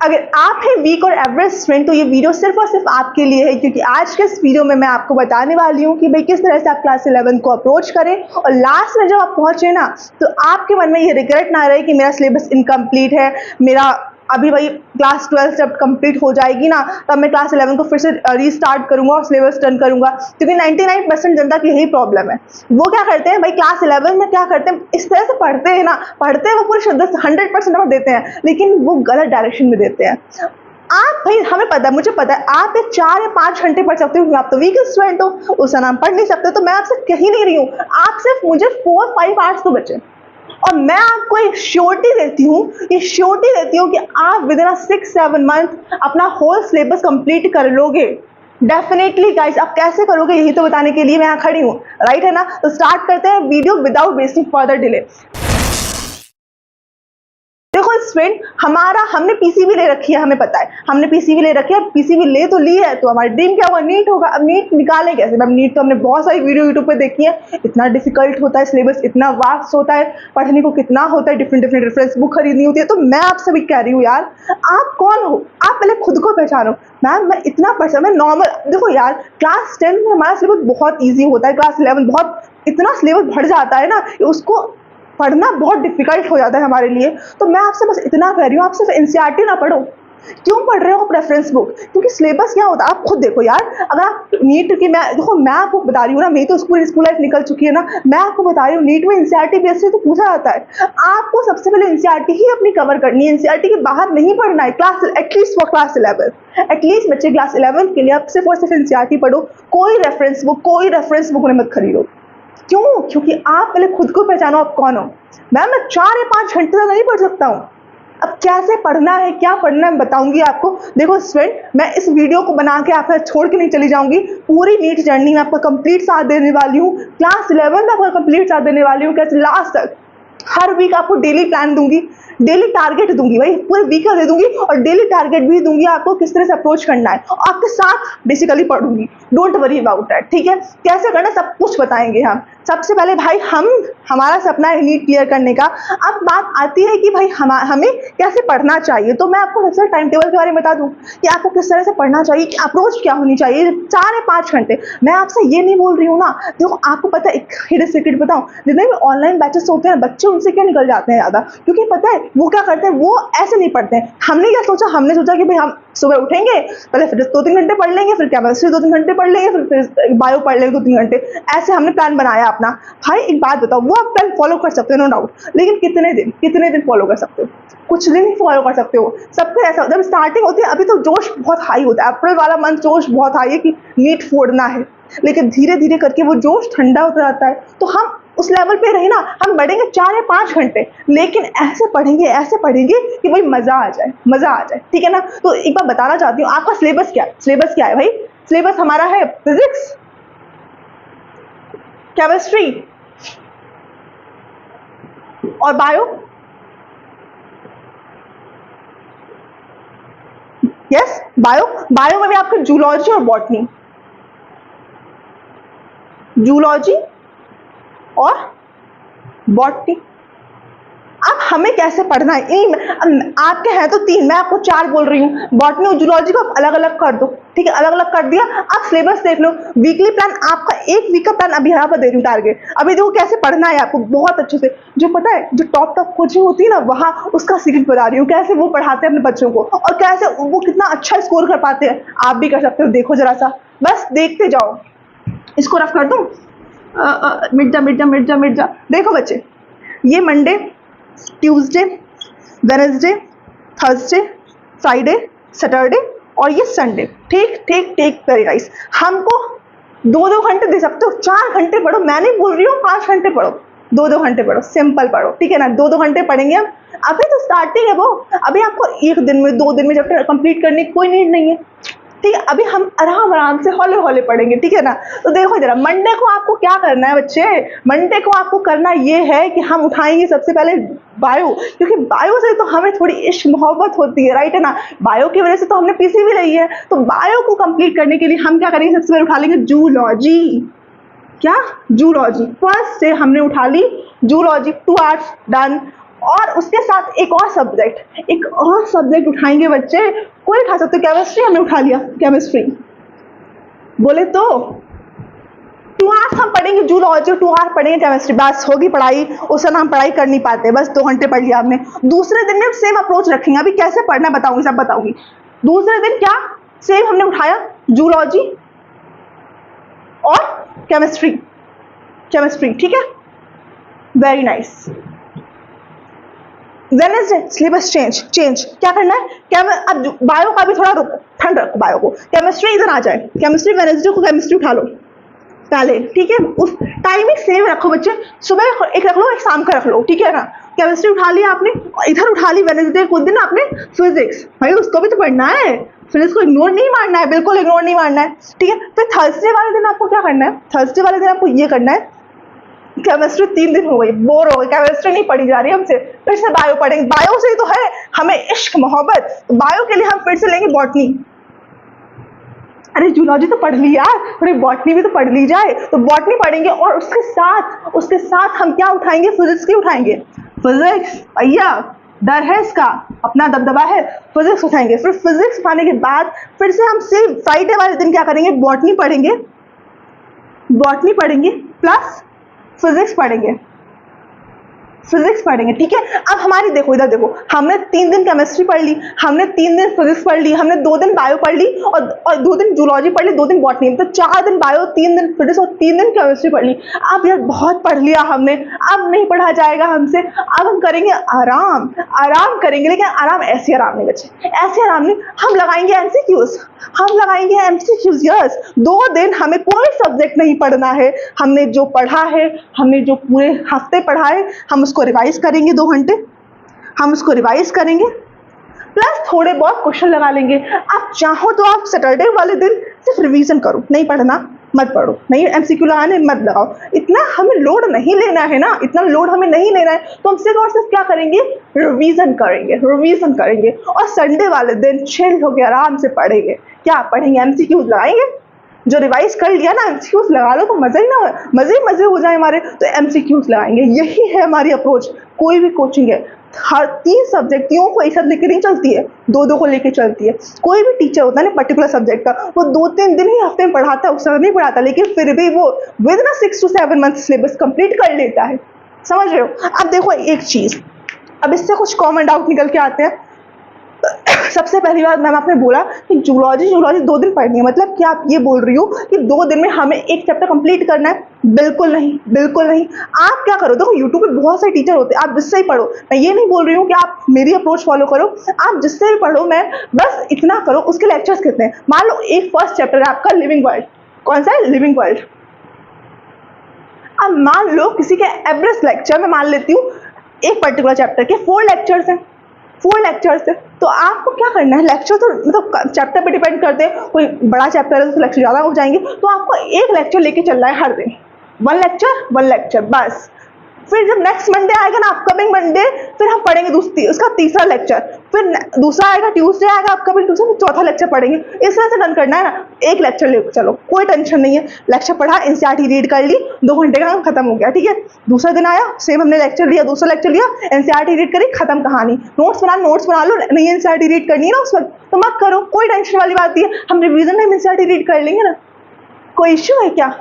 अगर आप हैं वीक और एवरेज स्टूडेंट तो ये वीडियो सिर्फ और सिर्फ आपके लिए है, क्योंकि आज के इस वीडियो में मैं आपको बताने वाली हूँ कि भाई किस तरह से आप क्लास 11 को अप्रोच करें और लास्ट में जब आप पहुंचे ना तो आपके मन में ये रिग्रेट ना रहे कि मेरा सिलेबस इनकम्प्लीट है, मेरा अभी भाई क्लास 12 जब कंप्लीट हो जाएगी ना तब मैं क्लास 11 को फिर से रीस्टार्ट करूंगा और सिलेबस टर्न करूंगा। क्योंकि 99% जनता की यही प्रॉब्लम है। वो क्या करते हैं भाई, क्लास 11 में क्या करते हैं, इस तरह से पढ़ते हैं ना, पढ़ते हैं वो पूरे 100% और देते हैं, लेकिन वो गलत डायरेक्शन में देते हैं। आप भाई, हमें पता है, मुझे पता है आप 4 या 5 घंटे पढ़ सकते हो, आप तो वीक स्टूडेंट हो, उस नाम पढ़ नहीं सकते। तो मैं आपसे कह नहीं रही हूँ, आप सिर्फ मुझे 4-5 आवर्स तो बचे, और मैं आपको एक श्योरिटी देती हूँ, ये श्योरिटी देती हूँ कि आप विद इन 6-7 मंथ अपना होल सिलेबस कंप्लीट कर लोगे। डेफिनेटली गाइस, आप कैसे करोगे यही तो बताने के लिए मैं यहाँ खड़ी हूँ, राइट है ना। तो स्टार्ट करते हैं video without wasting further delay. देखो स्टूडेंट, हमने पीसीबी ले रखी है, हमें पता है हमने पीसीबी ले रखी है, पीसीबी ले तो ली है तो हमारी ड्रीम क्या होगा, नीट होगा। अब नीट निकाले कैसे? अब नीट तो हमने बहुत सारी वीडियो यूट्यूब पे देखी है, इतना डिफिकल्ट होता है सिलेबस, इतना वास्ट होता है, पढ़ने को कितना होता है, डिफरेंट रेफरेंस बुक खरीदनी होती है। तो मैं आपसे भी कह रही हूँ यार, आप कौन हो, आप पहले खुद को पहचानो। मैम मैं इतना पढ़, मैं नॉर्मल, देखो यार क्लास 10 में हमारा सिलेबस बहुत ईजी होता है, क्लास 11 बहुत इतना सिलेबस बढ़ जाता है ना, उसको पढ़ना बहुत डिफिकल्ट हो जाता है हमारे लिए। तो मैं आपसे बस इतना कह रही हूँ, आप सिर्फ एनसीईआरटी ना पढ़ो। क्यों पढ़ रहे हो प्रेफरेंस बुक? क्योंकि सिलेबस क्या होता है आप खुद देखो यार। अगर आप नीट की, मैं आपको बता रही हूँ ना, मेरी तो स्कूल लाइफ निकल चुकी है ना, मैं आपको बता रही हूँ नीट में एनसीईआरटी बेस से तो पूछा जाता है। आपको सबसे पहले एनसीईआरटी ही अपनी कवर करनी है, एनसीईआरटी के बाहर नहीं पढ़ना है। Class at least for class 11, at least बच्चे क्लास 11 के लिए आप सिर्फ और सिर्फ एनसीईआरटी पढ़ो। कोई रेफरेंस बुक मत खरीदो। क्यों? क्योंकि आप पहले खुद को पहचानो, आप कौन हो। मैम मैं 4 या 5 घंटे तक नहीं पढ़ सकता हूँ। अब कैसे पढ़ना है, क्या पढ़ना है, बताऊंगी आपको। देखो स्टूडेंट, मैं इस वीडियो को बना के आपका छोड़ के नहीं चली जाऊंगी। पूरी नीट जर्नी में आपका कंप्लीट साथ देने वाली हूँ, क्लास 11 में आपका कंप्लीट साथ देने वाली हूँ, कैसे लास्ट तक। हर वीक आपको डेली प्लान दूंगी, डेली टारगेट दूंगी, भाई पूरे वीक का दे दूंगी, और डेली टारगेट भी दूंगी आपको किस तरह से अप्रोच करना है, और आपके साथ बेसिकली पढ़ूंगी। डोंट वरी अबाउट दैट, ठीक है। कैसे करना सब कुछ बताएंगे हम। सबसे पहले भाई हमारा सपना है नीट क्लियर करने का। अब बात आती है कि भाई हमें कैसे पढ़ना चाहिए। तो मैं आपको सबसे टाइम टेबल के बारे में बता दूं कि आपको किस तरह से पढ़ना चाहिए, कि अप्रोच क्या होनी चाहिए। 4 या 5 घंटे मैं आपसे ये नहीं बोल रही हूँ ना। देखो आपको पता है, एक हिडन सीक्रेट बताऊं, जितने भी ऑनलाइन बैचेस होते हैं बच्चे उनसे क्या निकल जाते हैं ज्यादा, क्योंकि पता है वो क्या करते हैं, वो ऐसे नहीं पढ़ते हैं। हमने क्या सोचा, हमने सोचा कि भाई हम सुबह उठेंगे, पहले फिर 2-3 घंटे पढ़ लेंगे, फिर केमिस्ट्री 2-3 घंटे पढ़ लेंगे, फिर बायो पढ़ लेंगे 2-3 घंटे। ऐसे हमने प्लान बनाया अपना। भाई एक बात बताओ, वो आप प्लान फॉलो कर सकते हो नो डाउट, लेकिन कितने दिन फॉलो कर सकते हो? कुछ दिन ही फॉलो कर सकते हो। सबका ऐसा होता है, जब स्टार्टिंग होती है अभी तो जोश बहुत हाई होता है, अप्रैल वाला मंथ जोश बहुत हाई है कि नीट फोड़ना है, लेकिन धीरे धीरे करके वो जोश ठंडा होता जाता है। तो हम उस लेवल पे रहे ना, हम बढ़ेंगे 4 या 5 घंटे, लेकिन ऐसे पढ़ेंगे कि भाई मजा आ जाए, ठीक है ना। तो एक बार बताना चाहती हूँ, आपका सिलेबस क्या है भाई? सिलेबस हमारा है फिजिक्स, केमिस्ट्री और बायो। यस, बायो में भी आपका जूलॉजी और बॉटनी, जूलॉजी और बॉटनी। अब हमें कैसे पढ़ना है, आपके हैं तो 3, मैं आपको 4 बोल रही हूँ। बॉटनी और जूलॉजी को आप अलग अलग कर दो, ठीक है, अलग अलग कर दिया। आप सिलेबस देख लो, वीकली प्लान आपका, 1 वीक का प्लान अभी यहाँ पर दे रही हूँ टारगेट। अभी देखो कैसे पढ़ना है आपको बहुत अच्छे से। जो पता है, जो टॉप कोचिंग होती है ना, वहाँ उसका सीक्रेट बता रही हूँ, कैसे वो पढ़ाते हैं अपने बच्चों को, और कैसे वो कितना अच्छा स्कोर कर पाते हैं। आप भी कर सकते हो, देखो जरा सा, बस देखते जाओ। इसको रफ कर दो, मिट जा। देखो बच्चे, ये Monday, Tuesday, Wednesday, Thursday, Friday, Saturday और ये संडे। ठीक, वेरी नाइस। हमको 2-2 घंटे दे सकते हो, 4 घंटे पढ़ो, मैं नहीं बोल रही हूँ 5 घंटे पढ़ो, 2-2 घंटे पढ़ो, सिंपल पढ़ो, ठीक है ना। 2-2 घंटे पढ़ेंगे हम। अभी तो स्टार्टिंग है वो, अभी आपको 1 दिन में 2 दिन में चैप्टर कंप्लीट करने की कोई नीड नहीं है, ठीक है। अभी हम आराम से हौले पढ़ेंगे, ठीक है ना। तो देखो जरा, मंडे को आपको क्या करना है बच्चे, मंडे को आपको करना ये है कि हम उठाएंगे सबसे पहले बायो, क्योंकि बायो से तो हमें थोड़ी इश्क मोहब्बत होती है, राइट है ना। बायो की वजह से तो हमने पीसी भी रही है। तो बायो को कंप्लीट करने के लिए हम क्या करेंगे, सबसे पहले उठा लेंगे जूलॉजी। क्या? जूलॉजी। फर्स्ट से हमने उठा ली जूलॉजी, 2 आवर्स डन। और उसके साथ एक और सब्जेक्ट उठाएंगे बच्चे, कोई उठा सकते, केमिस्ट्री हमने उठा लिया, केमिस्ट्री बोले तो 2 आवर्स हम पढ़ेंगे जूलॉजी, 2 आवर पढ़ेंगे केमिस्ट्री, बस होगी पढ़ाई। उस समय हम पढ़ाई कर नहीं पाते, बस 2 घंटे पढ़ लिया हमने। दूसरे दिन में सेम अप्रोच रखेंगे, अभी कैसे पढ़ना बताऊंगी, सब बताऊंगी। दूसरे दिन क्या सेम हमने उठाया, जूलॉजी और केमिस्ट्री, ठीक है, very nice. Wednesday syllabus change क्या करना है, अब बायो का भी थोड़ा ठंड रखो, बायो को, केमिस्ट्री इधर आ जाए, केमिस्ट्री वेडनेसडे को केमिस्ट्री उठा लो पहले, ठीक है। उस टाइमिंग सेम रखो बच्चे, सुबह एक रख लो, एक शाम का रख लो, ठीक है ना। केमिस्ट्री उठा लिया आपने, इधर उठा ली वेडनेसडे कुछ दिन आपने फिजिक्स, भाई उसको भी तो पढ़ना है, फिजिक्स को इग्नोर नहीं मारना है, बिल्कुल इग्नोर नहीं मारना है, ठीक है। फिर थर्सडे वाले दिन आपको क्या करना है, थर्सडे वाले दिन आपको ये करना है, केमिस्ट्री 3 दिन हो गई, बोर हो गई, केमिस्ट्री नहीं पढ़ी जा रही हमसे, फिर से बायो पढ़ेंगे, बायो से ही तो है हमें इश्क मोहब्बत, बायो के लिए हम फिर से लेंगे बॉटनी। अरे जूलॉजी तो पढ़ ली यार, थोड़ी बॉटनी भी तो पढ़ ली जाए, तो बॉटनी पढ़ेंगे और उसके साथ हम क्या उठाएंगे, फिजिक्स की उठाएंगे, फिजिक्स भैया डर है इसका, अपना दबदबा है, फिजिक्स उठाएंगे। फिर फिजिक्स उठाने के बाद फिर से हम सिर्फ फ्राइडे वाले दिन क्या करेंगे, बॉटनी पढ़ेंगे प्लस फिजिक्स पढ़ेंगे, ठीक है। अब हमारी देखो, इधर देखो, हमने 3 दिन केमिस्ट्री पढ़ ली, हमने 3 दिन फिजिक्स पढ़ ली, हमने 2 दिन बायो पढ़ ली और 2 दिन जूलॉजी पढ़ ली, 2 दिन बॉटनी, तो 4 दिन बायो, 3 दिन फिजिक्स और 3 दिन केमिस्ट्री पढ़ ली। अब यार बहुत पढ़ लिया हमने, अब नहीं पढ़ा जाएगा हमसे, अब हम करेंगे आराम करेंगे, लेकिन ऐसे आराम नहीं बच्चे, ऐसे आराम नहीं, हम लगाएंगे एमसीक्यूज, यस। 2 दिन हमें कोई सब्जेक्ट नहीं पढ़ना है, हमने जो पढ़ा है, हमने जो पूरे हफ्ते पढ़ा है, हम उसको रिवाइज करेंगे, 2 घंटे हम उसको रिवाइज करेंगे, प्लस थोड़े बहुत क्वेश्चन लगा लेंगे। आप चाहो तो आप सैटरडे वाले दिन सिर्फ रिवीजन करो, नहीं पढ़ना मत पढ़ो, नहीं एमसीक्यू लगाने मत लगाओ, इतना हमें लोड नहीं लेना है ना, इतना लोड हमें नहीं लेना है, तो हम सिर्फ और सिर्फ क्या करेंगे, रिवीजन करेंगे और संडे वाले दिन चिल होकर आराम से पढ़ेंगे। क्या पढ़ेंगे, एमसीक्यूज लगाएंगे, जो रिवाइज कर लिया ना एमसीक्यूज लगा लो, तो मजे हो जाए हमारे, तो एमसीक्यूज लगाएंगे। यही है हमारी अप्रोच, कोई भी कोचिंग है, हर 3 सब्जेक्टियों को एक साथ लेकर नहीं चलती है, 2-2 को लेकर चलती है। कोई भी टीचर होता है ना पर्टिकुलर सब्जेक्ट का, वो 2-3 दिन ही हफ्ते में पढ़ाता है, उस समय नहीं पढ़ाता, लेकिन फिर भी वो विद ना 6 to 7 मंथ सिलेबस कंप्लीट कर लेता है, समझ रहे हो। अब देखो एक चीज, अब इससे कुछ कॉमन डाउट निकल के आते हैं। सबसे पहली बात मैम आपने बोला कि जूलॉजी 2 दिन पढ़नी है, मतलब क्या आप ये बोल रही हो कि 2 दिन में हमें एक चैप्टर कंप्लीट करना है? बिल्कुल नहीं। आप क्या करो, देखो यूट्यूब पे बहुत सारे टीचर होते हैं, आप जिससे ही पढ़ो, मैं ये नहीं बोल रही हूँ कि आप मेरी अप्रोच फॉलो करो, आप जिससे भी पढ़ो, मैं बस इतना करो। उसके लेक्चर्स कितने हैं, मान लो एक फर्स्ट चैप्टर है आपका लिविंग वर्ल्ड, कौन सा है, लिविंग वर्ल्ड। अब मान लो किसी के एवरेज लेक्चर में मान लेती हूँ एक पर्टिकुलर चैप्टर के 4 लेक्चर्स हैं, 4 लेक्चर्स है, तो आपको क्या करना है, लेक्चर तो मतलब चैप्टर पे डिपेंड करते हैं, कोई बड़ा चैप्टर है तो लेक्चर ज़्यादा हो जाएंगे, तो आपको एक लेक्चर लेके चलना है हर दिन, 1 लेक्चर बस। फिर जब नेक्स्ट मंडे आएगा ना, अपकमिंग मंडे, फिर हम पढ़ेंगे उसका तीसरा लेक्चर, फिर दूसरा आएगा, ट्यूसडे आएगा अपकमिंग ट्यूसडे, फिर चौथा लेक्चर पढ़ेंगे। इस तरह से डन करना है ना, एक लेक्चर ले चलो, कोई टेंशन नहीं है। लेक्चर पढ़ा, एनसीईआरटी रीड कर ली, 2 घंटे का खत्म हो गया, ठीक है। दूसरा दिन आया, सेम हमने लेक्चर लिया, दूसरा लेक्चर लिया, एनसीईआरटी रीड करी, खत्म कहानी। नोट्स बना लो, नहीं एनसीईआरटी रीड करनी है ना उस वक्त, तो मत करो, कोई टेंशन वाली बात नहीं है, हम रिविजन में एनसीईआरटी रीड कर लेंगे ना, कोई इश्यू है क्या?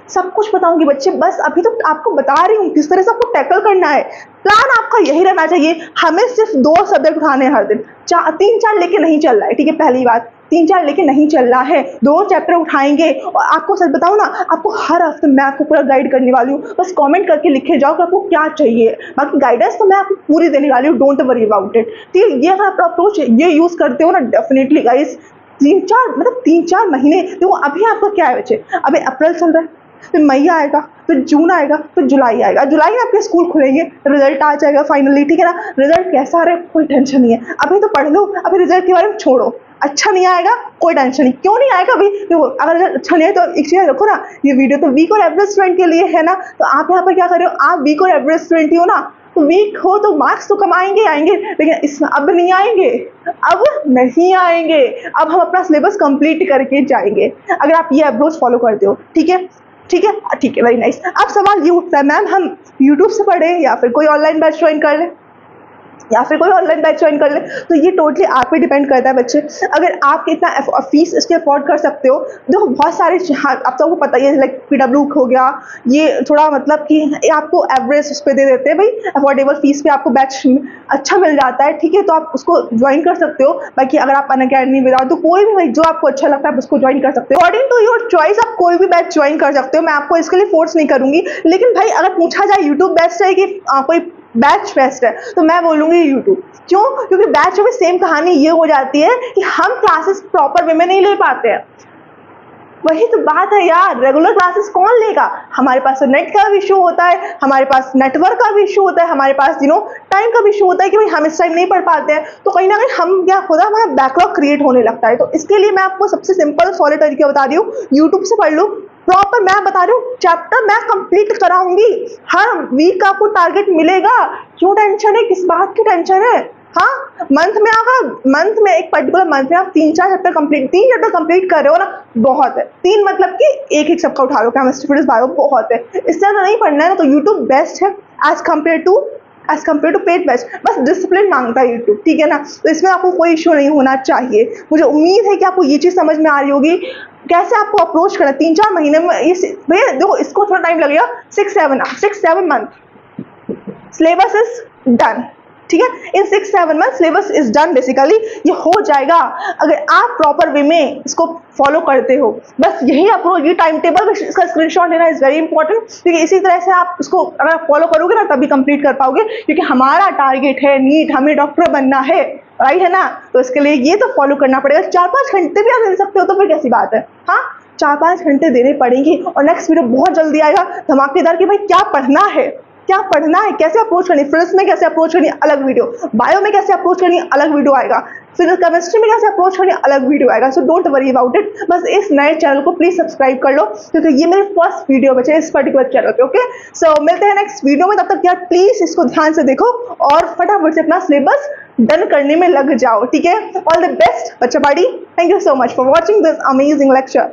सब कुछ बताऊंगी बच्चे, बस अभी तो आपको बता रही हूँ किस तरह से आपको टैकल करना है। प्लान आपका यही रहना चाहिए, हमें सिर्फ 2 सब्जेक्ट उठाने हैं हर दिन, 3-4 लेके नहीं चल रहा है, ठीक है। पहली बात, 3-4 लेके नहीं चल रहा है, 2 चैप्टर उठाएंगे। और आपको सच बताऊँ ना, आपको हर हफ्ते मैं आपको पूरा गाइड करने वाली हूँ, बस कमेंट करके लिखे जाओ कि आपको क्या चाहिए, बाकी गाइडेंस तो मैं आपको पूरी देने वाली हूँ, डोंट वरी अबाउट इट, ठीक है। ये अगर आप अप्रोच ये यूज़ करते हो ना, डेफिनेटली गाइस 3-4 महीने, देखो अभी आपका क्या है बच्चे, अभी अप्रैल चल रहा है, फिर मई आएगा, फिर जून आएगा, फिर जुलाई आएगा, जुलाई में आपके स्कूल खुलेंगे, रिजल्ट आ जाएगा फाइनली, ठीक है ना। रिजल्ट कैसा आ रहा है कोई टेंशन नहीं है, अभी तो पढ़ लो, अभी रिजल्ट के बारे में छोड़ो, अच्छा नहीं आएगा कोई टेंशन नहीं। क्यों नहीं आएगा अभी, देखो अगर रिजल्ट अच्छा नहीं है तो एक चीज़ रखो ना, ये वीडियो तो वीक और एवरेज स्टूडेंट के लिए है ना, तो आप यहाँ पर क्या कर रहे हो, आप वीक और एवरेज स्टूडेंट ही हो ना, तो वीक हो तो मार्क्स तो कम आएंगे, लेकिन इसमें अब नहीं आएंगे, अब हम अपना सिलेबस कंप्लीट करके जाएंगे, अगर आप ये अप्रोच फॉलो करते हो, ठीक है, वेरी नाइस। अब सवाल ये उठता है, मैम हम यूट्यूब से पढ़े या फिर कोई ऑनलाइन बैच ज्वाइन कर ले? या फिर कोई ऑनलाइन बैच ज्वाइन कर ले। तो ये टोटली आप पे डिपेंड करता है बच्चे, अगर आप इतना फीस इसके अफोर्ड कर सकते हो। देखो बहुत सारे, हाँ अब तो आपको पता ही है, लाइक PW हो गया, ये थोड़ा मतलब कि ये आपको एवरेज उस पर दे देते हैं भाई, अफोर्डेबल फीस पे आपको बैच अच्छा मिल जाता है, ठीक है, तो आप उसको ज्वाइन कर सकते हो। बाकी अगर आप अनअकैडमी विदाउट, तो कोई भी भाई जो आपको अच्छा लगता है आप उसको ज्वाइन कर सकते हो, अकॉर्डिंग टू योर चॉइस आप कोई भी बैच ज्वाइन कर सकते हो, मैं आपको इसके लिए फोर्स नहीं करूंगी। लेकिन भाई अगर पूछा जाए यूट्यूब बेस्ट है कि कोई बैच बेस्ट है, तो मैं बोलूंगी यूट्यूब। क्यों? क्योंकि बैच में सेम कहानी ये हो जाती है कि हम क्लासेस प्रॉपर वे में नहीं ले पाते हैं। वही तो बात है यार, रेगुलर क्लासेस कौन लेगा? हमारे पास नेट का भी इशू होता है, हमारे पास नेटवर्क का भी इशू होता है, हमारे पास टाइम का भी इशू होता है कि भाई हम इस टाइम नहीं पढ़ पाते हैं। तो कहीं ना कहीं हम क्या होता है, हमारा बैकलॉग क्रिएट होने लगता है। तो इसके लिए मैं आपको सबसे सिंपल सॉलिड तरीका बता रही हूँ, यूट्यूब से पढ़ लो प्रॉपर। मैं बता रही हूँ चैप्टर मैं कंप्लीट कराऊंगी, हर वीक का आपको टारगेट मिलेगा। क्यों टेंशन है, किस बात की टेंशन है? हाँ, मंथ में एक पर्टिकुलर मंथ में आप 3-4 चैप्टर कंप्लीट कर रहे हो ना, बहुत है। 3 मतलब कि एक सबका उठा लो, केमिस्ट्री फिजिक्स बायो, बहुत है। इससे ज़्यादा नहीं पढ़ना है ना, तो यूट्यूब बेस्ट है as compare to paid batch. बस डिसिप्लिन मांगता है यूट्यूब, ठीक है ना। तो इसमें आपको कोई इशू नहीं होना चाहिए। मुझे उम्मीद है कि आपको ये चीज़ समझ में आ रही होगी, कैसे आपको अप्रोच करना। 3-4 महीने में ये भैया देखो, इसको थोड़ा टाइम लगेगा, 6-7 मंथ सिलेबस इज डन, ठीक है। इन 6-7 month syllabus is done, basically ये हो जाएगा अगर आप प्रॉपर वे में इसको फॉलो करते हो। बस यही अप्रोच, ये टाइम टेबल, इसका स्क्रीनशॉट लेना इज वेरी इंपॉर्टेंट, क्योंकि इसी तरह से आप इसको अगर फॉलो करोगे ना तभी कंप्लीट कर पाओगे। क्योंकि हमारा टारगेट है नीट, हमें डॉक्टर बनना है, राइट है ना। तो इसके लिए ये तो फॉलो करना पड़ेगा। 4-5 घंटे भी आप दे सकते हो तो फिर कैसी बात है। हाँ, 4-5 घंटे देने पड़ेंगे। और नेक्स्ट वीडियो बहुत जल्दी आएगा धमाकेदार कि भाई क्या पढ़ना है, कैसे अप्रोच करनी, फिजिक्स में कैसे अप्रोच करनी, अलग वीडियो, बायो में कैसे अप्रोच करनी, अलग वीडियो आएगा, फिर केमिस्ट्री में कैसे अप्रोच करनी, अलग वीडियो आएगा। So don't worry about it. बस इस नए चैनल को प्लीज सब्सक्राइब कर लो, क्योंकि ये मेरी फर्स्ट वीडियो बचे इस पर्टिकुलर चैनल पे। ओके, सो मिलते हैं नेक्स्ट वीडियो में। तब तक यार प्लीज इसको ध्यान से देखो और फटाफट से अपना सिलेबस डन करने में लग जाओ, ठीक है। ऑल द बेस्ट बच्चा बाड़ी, thank you so much for watching this amazing lecture.